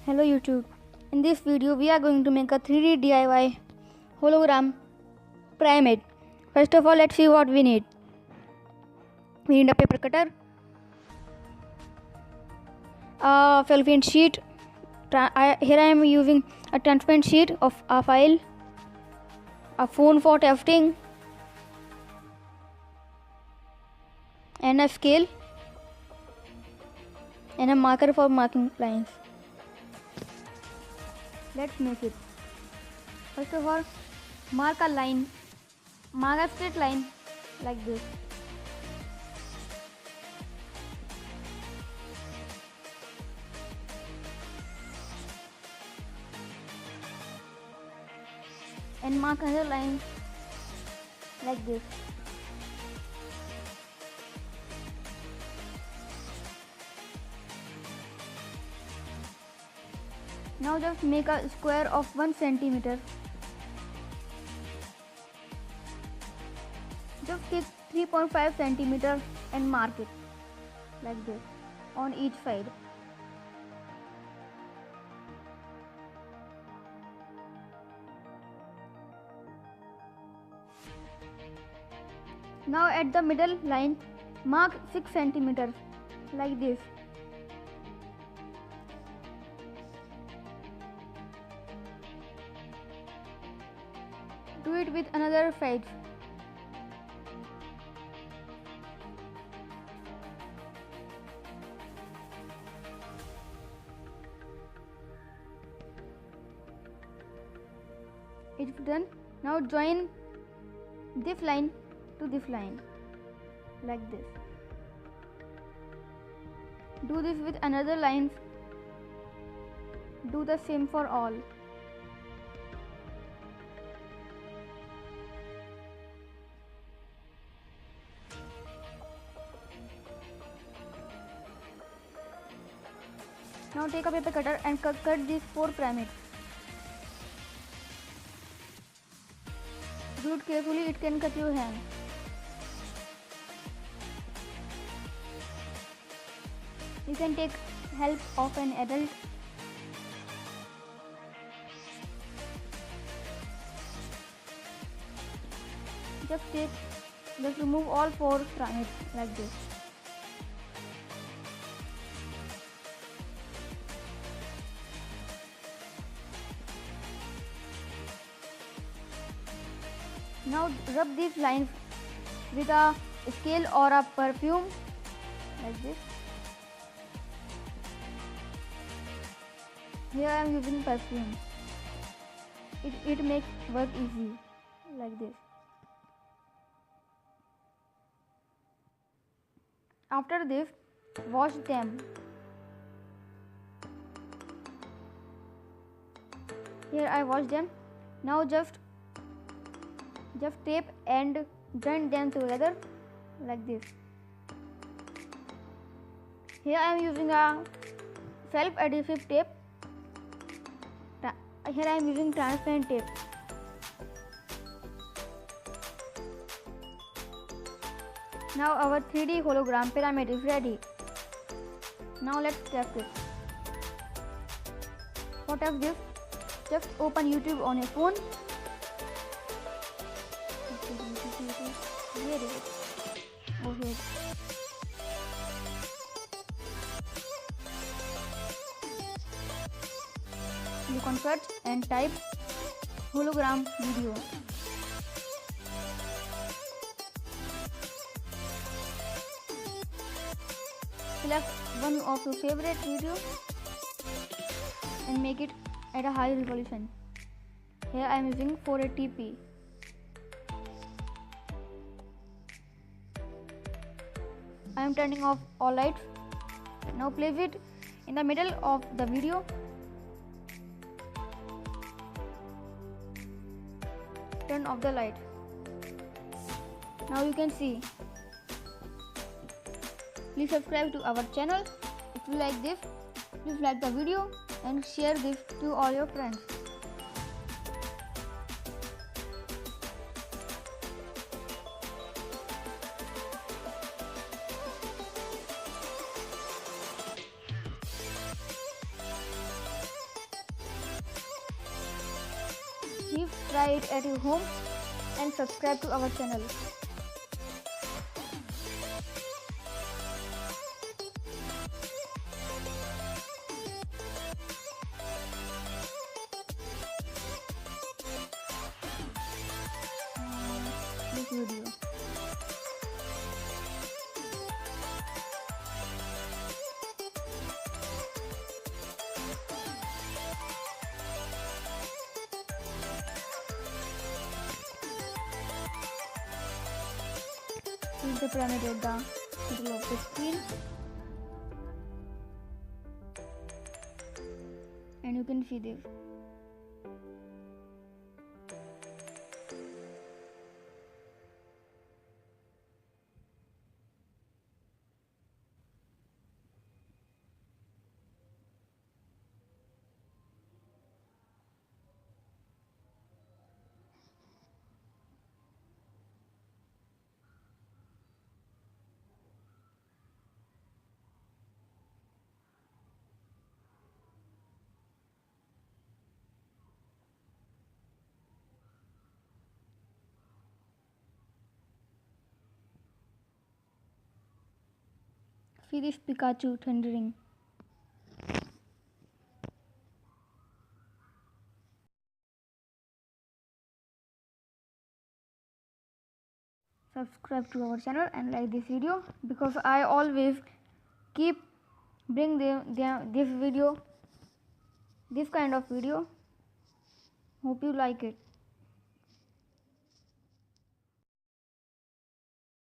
Hello YouTube. In this video we are going to make a 3D DIY hologram pyramid. First of all, let's see what we need. We need a paper cutter, a cellophane sheet. Here I am using a transparent sheet of a file, a phone for testing, and a scale and a marker for marking lines. Let's make it. First of all, mark a straight line like this. And mark another line like this. Now just make a square of 1 centimeter. Just take 3.5 centimeter and mark it like this on each side. Now at the middle line, mark 6 centimeters like this. Do it with another side. It's done. Now join this line to this line like this. Do this with another line. Do the same for all. Now take a paper cutter and cut these 4 pyramids. Do it carefully, it can cut your hand. You can take help of an adult. Just remove all 4 pyramids like this. Now rub these lines with a scale or a perfume like this. Here I am using perfume. It makes work easy like this. After this, wash them. Here I wash them. Now just tape and join them together like this. Here I am using a self-adhesive tape. Here I am using transparent tape. Now our 3D hologram pyramid is ready. Now let's test it. For test this, just open YouTube on your phone. Where is it? Oh, here. You can search and type hologram video. Select one of your favorite videos and make it at a high resolution. Here I am using 480p. I am turning off all lights. Now place it in the middle of the video. Turn off the light. Now you can see. Please subscribe to our channel. If you like this, please like the video and share this to all your friends. Please try it at your home and subscribe to our channel. This video. This is the pyramid at the middle of the screen, and you can see this. See this Pikachu thundering. Subscribe to our channel and like this video, because I always keep bring this kind of video. Hope you like it.